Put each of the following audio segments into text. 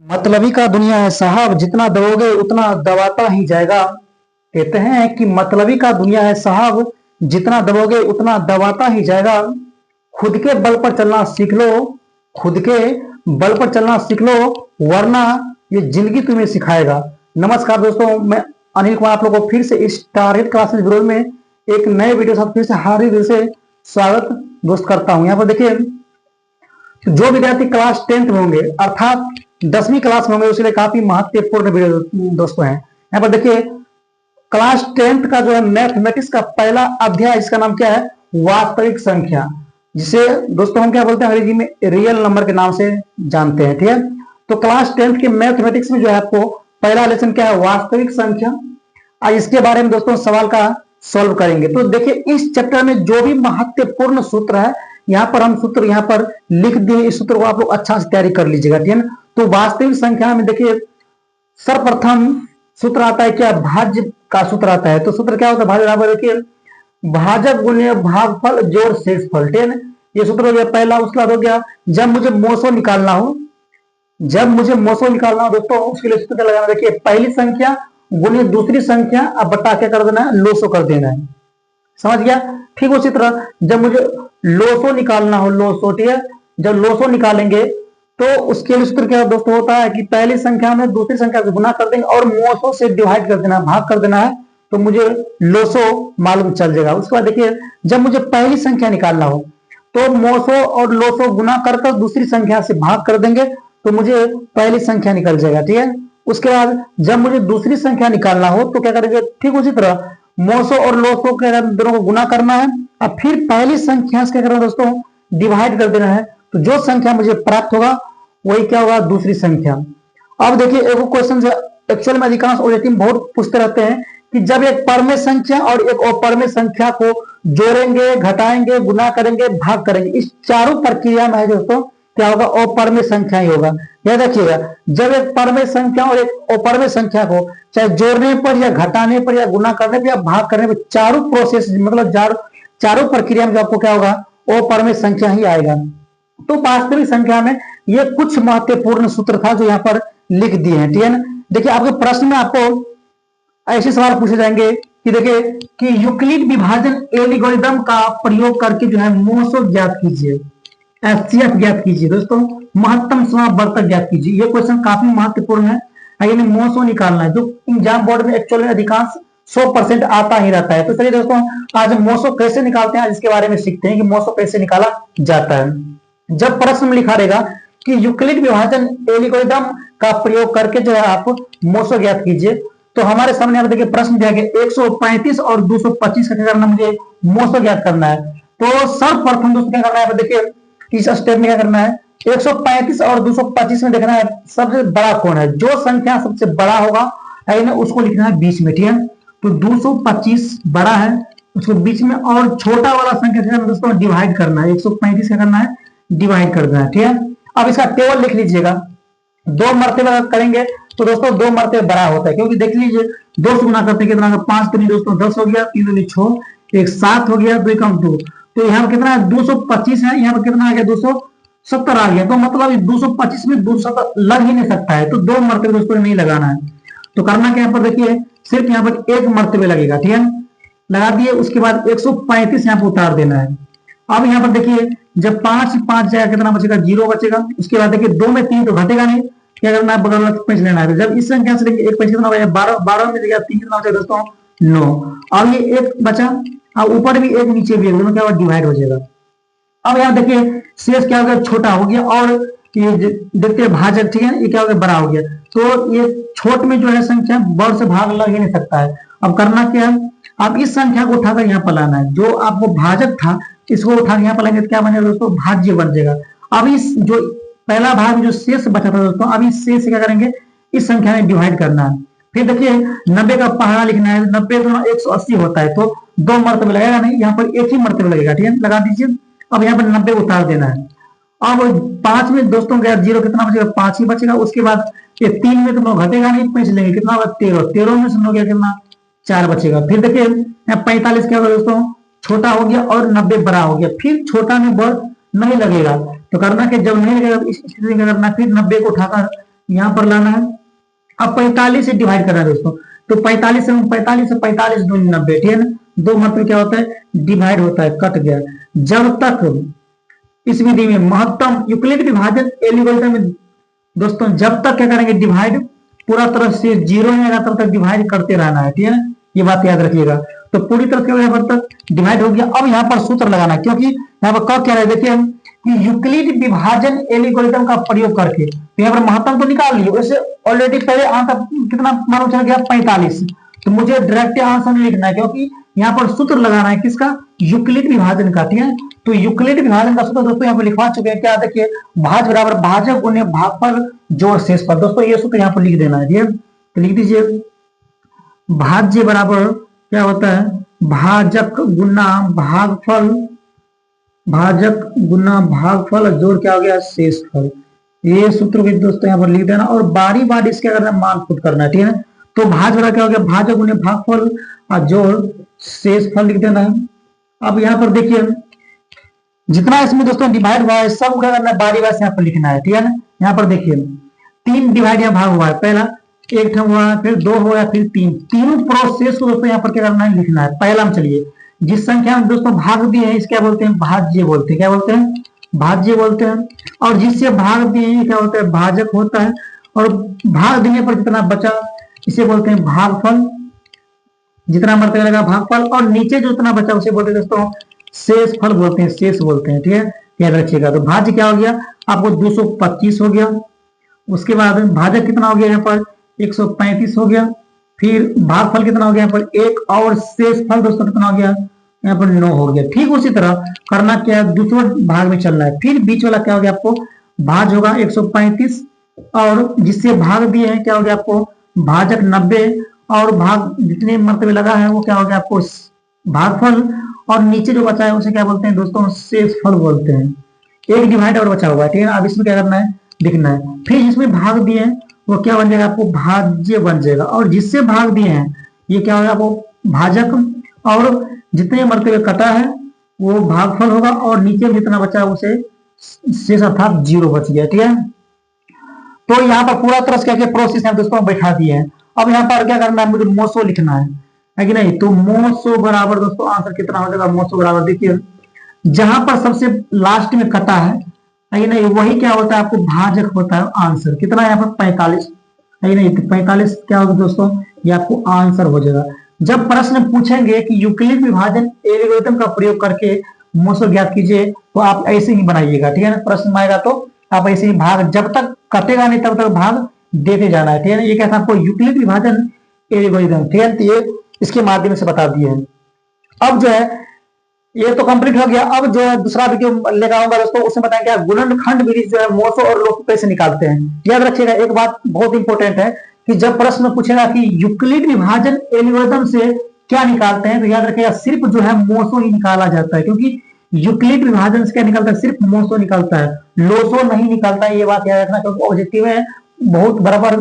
मतलबी का दुनिया है साहब, जितना दबोगे उतना दबाता ही जाएगा। कहते हैं कि मतलबी का दुनिया है साहब, जितना दबोगे उतना दबाता ही जाएगा। खुद के बल पर चलना सीख लो, खुद के बल पर चलना सीख लो, वरना ये जिंदगी तुम्हें सिखाएगा। नमस्कार दोस्तों, मैं अनिल कुमार आप लोगों को फिर से इस टारगेट क्लासेस विरोध में एक नए वीडियो साथ फिर से हार्दिक दिल से स्वागत दोस्त करता हूं। यहाँ पर देखिए, जो विद्यार्थी क्लास 10th में होंगे अर्थात 10वीं क्लास में होंगे उसके लिए काफी महत्वपूर्ण वीडियो दोस्तों हैं। यहाँ पर देखिए, क्लास 10th का जो है मैथमेटिक्स का पहला अध्याय, इसका नाम क्या है? वास्तविक संख्या, जिसे दोस्तों हम क्या बोलते हैं अंग्रेजी में रियल नंबर के नाम से जानते हैं। ठीक है, तो क्लास 10th के मैथमेटिक्स में जो है आपको पहला लेसन क्या है? वास्तविक संख्या। आज इसके बारे में दोस्तों सवाल का सॉल्व करेंगे। तो देखिए, इस चैप्टर में जो भी महत्वपूर्ण सूत्र है यहाँ पर हम सूत्र यहाँ पर लिख दिए, इस सूत्र को आप लोग अच्छा से तैयारी कर लीजिएगा। ठीक है ना, तो वास्तविक संख्या में देखिए सर्वप्रथम सूत्र आता है क्या? भाज्य का सूत्र आता है। तो सूत्र क्या होता है? भाज्य बराबर देखिए भाजक गुणे भागफल जोड़ शेषफल। ठीक है ना, ये सूत्र हो गया पहला। उसके बाद हो गया जब मुझे मोसो निकालना हो, जब मुझे मोसो निकालना हो दोस्तों, उसके लिए सूत्र क्या लगाना? देखिए पहली संख्या गुणे दूसरी संख्या, अब बटा क्या कर देना है? लोसो कर देना है। समझ गया? ठीक उसी तरह जब मुझे लोसो निकालना हो, लोसो, ठीक है, जब लोसो निकालेंगे तो उसके लिए सूत्र क्या दोस्तों होता है कि पहली संख्या में दूसरी संख्या को गुना कर देंगे और मोसो से डिवाइड कर देना, भाग कर देना है, तो मुझे लोसो मालूम चल जाएगा। उसके बाद देखिए, जब मुझे पहली संख्या निकालना हो तो मोसो और लोसो गुना कर दूसरी संख्या से भाग कर देंगे तो मुझे पहली संख्या निकल जाएगा। ठीक है, उसके बाद जब मुझे दूसरी संख्या निकालना हो तो क्या करेंगे? ठीक उसी तरह मोसो और लोसो के दोनों को गुना करना है और फिर पहली संख्या से क्या करना है दोस्तों? डिवाइड कर देना है, तो जो संख्या मुझे प्राप्त होगा वही क्या होगा? दूसरी संख्या। अब देखिए, एक क्वेश्चन एक्चुअल में अधिकांश ओजेटी में बहुत पूछते रहते हैं कि जब एक परमेय संख्या और एक अपरमेय संख्या को जोड़ेंगे, घटाएंगे, गुना करेंगे, भाग करेंगे, इस चारों प्रक्रिया में है दोस्तों क्या होगा? अपरमेय संख्या ही होगा। याद रखिएगा, जब एक परमेय संख्या और एक अपरमेय संख्या को चाहे जोड़ने पर या घटाने पर या गुना करने पर या भाग करने पर, चारों प्रोसेस मतलब चारों प्रक्रिया में आपको क्या होगा? अपरमेय संख्या ही आएगा। तो वास्तविक संख्या में ये कुछ महत्वपूर्ण सूत्र था जो यहाँ पर लिख दिए हैं। ठीक है ना, देखिए आपके प्रश्न में आपको ऐसे सवाल पूछे जाएंगे कि देखिए कि यूक्लिड विभाजन एल्गोरिदम का प्रयोग करके जो है मोसो ज्ञात कीजिए, एचसीएफ ज्ञात कीजिए दोस्तों, महत्तम समावर्तक ज्ञात कीजिए। ये क्वेश्चन काफी महत्वपूर्ण है। यानी मोसो निकालना है, जो एग्जाम बोर्ड में एक्चुअली अधिकांश 100% आता ही रहता है। तो चलिए दोस्तों, आज मोसो कैसे निकालते हैं, आज इसके बारे में सीखते हैं कि मोसो कैसे निकाला जाता है। जब प्रश्न में लिखा रहेगा कि यूक्लिड विभाजन एल्गोरिदम का प्रयोग करके जो है आप मोसो ज्ञात कीजिए, तो हमारे सामने आप देखिए प्रश्न दिया गया 135 और 225 का क्या करना? मुझे मोसो ज्ञात करना है। तो सर्वप्रथम दोस्तों क्या करना है? देखिए इस स्टेप में क्या करना है? 135 और 225 में देखना है सबसे बड़ा कौन है, जो संख्या सबसे बड़ा होगा उसको लिखना है बीच में। ठीक है, तो 225 बड़ा है, उसको बीच में, और छोटा वाला संख्या दोस्तों डिवाइड करना है। 135 क्या करना है? डिवाइड करना है। ठीक है, अब इसका टेबल लिख लीजिएगा। दो मरतबे करेंगे तो दोस्तों दो मरतबे बड़ा होता है, क्योंकि देख लीजिए 2 से गुना करते कितना? 5 तो नहीं दोस्तों 10 हो गया, 3 दूनी 6, 1 7 हो गया, 2 कम 2, तो यहाँ पर कितना है? 225 है, यहाँ पर कितना आ गया? 270 आ गया। तो मतलब 225 में 270 लग ही नहीं सकता है, तो 2 मरतबे दोस्तों नहीं लगाना है। तो करना क्या? यहाँ पर देखिए सिर्फ यहाँ पर 1 मरतबे लगेगा। ठीक है, लगा दिए। उसके बाद 135 यहाँ पर उतार देना है। अब यहाँ पर देखिए जब 5 जाएगा कितना बचेगा? 0 बचेगा। उसके बाद देखिए 2 में 3 तो घटेगा नहीं, क्या करना है? बगल वाला पेंच लेना है। जब इस संख्या से देखिए 1 पेंच कितना बचा? 12 में देखिए 3 कितना बचा दोस्तों? 9। अब ये 1 बचा, अब ऊपर भी 1 नीचे भी 1, दोनों क्या होगा? डिवाइड हो जाएगा। अब यहाँ देखिए शेष क्या हो गया? छोटा हो गया, और ये देखते हैं भाजक, ठीक है, ये क्या हो गया? बड़ा हो गया। तो ये छोट में जो है संख्या बड़ से भाग लग ही नहीं सकता है। अब करना क्या है? आप इस संख्या को उठाकर यहाँ पर लाना है, जो आपको भाजक था इसको उठाकर यहाँ पर लाएंगे तो क्या बनेगा दोस्तों? भाज्य बन जाएगा। अब इस जो पहला भाग जो शेष बचा था दोस्तों, अब इस शेष से क्या करेंगे? इस संख्या में डिवाइड करना है। फिर देखिए 90 का पहाड़ा लिखना है। 90 गुना 180 होता है, तो 2 मरतबे लगेगा नहीं, यहाँ पर 1 ही मरतबे लगेगा। ठीक है, लगा दीजिए। अब यहाँ पर 90 उतार देना है। अब 5 में दोस्तों गया 0, कितना बचेगा? 5 ही बचेगा। उसके बाद ये 3 में तो घटेगा नहीं, पैंच लेंगे, कितना होगा? 13। 13 में से हो गया कितना? 4 बचेगा। फिर देखिए यहाँ 45 क्या होगा दोस्तों? छोटा हो गया, और 90 बड़ा हो गया। फिर छोटा में बड़ नहीं लगेगा, तो करना कि जब नहीं लगेगा इस स्थिति में करना, फिर 90 को उठाकर यहाँ पर लाना है। अब 45 से डिवाइड करना है दोस्तों, तो 45 से 45 2 90, ठीक है ना। दो मतलब क्या होता है, डिवाइड होता है, कट गया। जब तक इस विधि में महत्तम यूक्लिड विभाजन एल्गोरिथम में दोस्तों, जब तक क्या करेंगे, डिवाइड पूरा तरफ से जीरो नहीं आएगा तब तक डिवाइड करते रहना है, ठीक है ना, ये बात याद रखिएगा। तो पूरी तरह से यहाँ पर तक डिवाइड हो गया। अब यहाँ पर सूत्र लगाना है, क्योंकि यहाँ पर कब क्या है, देखिए कि यूक्लिड विभाजन एल्गोरिथम का प्रयोग करके, तो यहाँ पर महत्तम तो निकाल लिया, वैसे ऑलरेडी पहले आंसर कितना मालूम चल गया, 45। तो मुझे डायरेक्ट आंसर नहीं लिखना है, क्योंकि यहाँ पर सूत्र लगाना है किसका, यूक्लिड विभाजन का, ठीक है। तो यूक्लिड विभाजन का सूत्र दोस्तों यहाँ पर लिखवा चुके हैं, क्या देखिए, भाज्य बराबर भाजक गुने भागफल जोड़ शेषफल। दोस्तों ये सूत्र यहाँ पर लिख देना है, ठीक है। तो लिख दीजिए, भाज्य बराबर क्या होता है, भाजक गुना भागफल, भाजक गुना भागफल जोड़ क्या हो गया, शेषफल। ये सूत्र भी दोस्तों यहाँ पर लिख देना, और बारी बारी इसके करना, मान खुद करना है, ठीक है। तो भाज बड़ा क्या हो गया, भाजक गुने भागफल और जोड़ शेषफल लिख देना है। अब यहाँ पर देखिए, जितना इसमें दोस्तों डिवाइड हुआ है सब क्या करना है, बारी बारी से यहाँ पर लिखना है, ठीक है ना। यहाँ पर देखिए 3 डिवाइड यहाँ भाग हुआ है, पहला एक ठम हुआ, फिर 2 हुआ, फिर 3, तीनों प्रोसेस को दोस्तों यहाँ पर क्या करना है, लिखना है। पहला में चलिए, जिस संख्या में दोस्तों भाग दिए हैं इसे क्या बोलते हैं, भाज्य बोलते हैं, क्या बोलते हैं, भाज्य बोलते हैं। और जिससे भाग दिए हैं क्या होता है, भाजक होता है। और भाग देने पर कितना बचा इसे बोलते हैं भागफल, जितना मरते लगा भागफल। और नीचे जो इतना बचा उसे बोलते हैं दोस्तों शेषफल बोलते हैं, शेष बोलते हैं, ठीक है, याद रखिएगा। तो भाज्य क्या हो गया आपको, 225 हो गया। उसके बाद भाजक कितना हो गया यहाँ पर, 135 हो गया। फिर भागफल कितना हो गया यहाँ पर 1, और शेषफल दोस्तों कितना हो गया यहाँ पर 9 हो गया। ठीक उसी तरह करना क्या है, दूसरे भाग में चलना है। फिर बीच वाला क्या हो गया आपको, भाज होगा 135, और जिससे भाग दिए हैं क्या हो गया आपको, भाजक 90, और भाग जितने मरतबे लगा है वो क्या हो गया आपको, भागफल। और नीचे जो बचा है उसे क्या बोलते हैं दोस्तों, शेषफल बोलते हैं। एक डिवाइड और बचा हुआ है, ठीक है। अब इसमें क्या करना है, लिखना है। फिर जिसमें भाग दिए हैं वो क्या बन जाएगा आपको, भाज्य बन जाएगा। और जिससे भाग दिए हैं ये क्या होगा आपको, भाजक। और जितने मरतबे कटा है वो भागफल होगा, और नीचे जितना बचा है उसे शेष अर्थात 0 बच गया, ठीक है। तो यहाँ पर पूरा तरह से क्या प्रोसेस है दोस्तों बैठा दिए हैं। अब यहाँ पर क्या करना है, मुझे मोसो लिखना है कि नहीं। तो मोसो बराबर दोस्तों आंसर कितना हो जाएगा, मोसो बराबर देखिए, जहां पर सबसे लास्ट में कटा है कि नहीं वही क्या होता है आपको भाजक होता है। आंसर कितना है यहाँ पर 45 है नहीं, तो 45 क्या होगा दोस्तों, ये आपको आंसर हो जाएगा। जब प्रश्न पूछेंगे कि यूक्लिड विभाजन एल्गोरिथम का प्रयोग करके मोसो ज्ञात कीजिए, तो आप ऐसे ही बनाइएगा, ठीक है ना। प्रश्न आएगा तो आप ऐसे ही भाग, जब तक कटेगा नहीं तब तक भाग देते जाना है, ठीक है ना। ये क्या था आपको, यूक्लिड विभाजन एल्गोरिथम, ठीक है। तो ये इसके माध्यम से बता दिए हैं। अब जो है ये तो कंप्लीट हो गया। अब जो है दूसरा वीडियो लेकर आऊंगा दोस्तों, उसमें बताएंगे गुणनखंड विधि जो है मोसो और लोग कैसे निकालते हैं। याद रखिएगा एक बात बहुत इंपॉर्टेंट है कि जब प्रश्न पूछेगा कि यूक्लिड विभाजन एल्गोरिथम से क्या निकालते हैं, तो याद रखिएगा सिर्फ जो है मोसो ही निकाला जाता है, क्योंकि यूक्लिड विभाजन से क्या निकलता है, सिर्फ मोसो निकलता है, लोसो नहीं निकलता है। ये बात याद रखना, क्योंकि ऑब्जेक्टिव में बहुत बराबर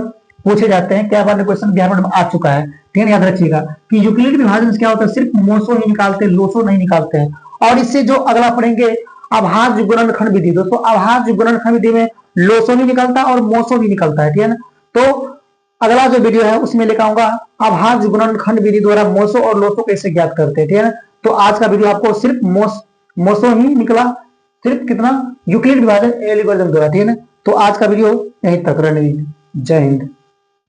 पूछे जाते हैं, क्या बार क्वेश्चन बिहार में आ चुका है, ठीक है। याद रखिएगा कि यूक्लिड विभाजन से क्या होता है, सिर्फ मोसो ही निकालते हैं, लोसो नहीं निकालते हैं। और इससे जो अगला पढ़ेंगे अभाज्य गुणनखंड विधि, दोस्तों अभाज्य गुणनखंड विधि में लोसो भी निकलता है और मोसो भी निकलता है, ठीक है ना। तो अगला जो वीडियो है उसमें लेकर आऊंगा अभाज्य गुणनखंड विधि द्वारा मोसो और लोसो कैसे ज्ञात करते हैं, ठीक है ना। तो आज का वीडियो आपको सिर्फ मोसो ही निकला, सिर्फ कितना, यूक्लिड विभाजन एल्गोरिथम द्वारा, ठीक है ना। तो आज का वीडियो यहीं तक, रणवीर, जय हिंद।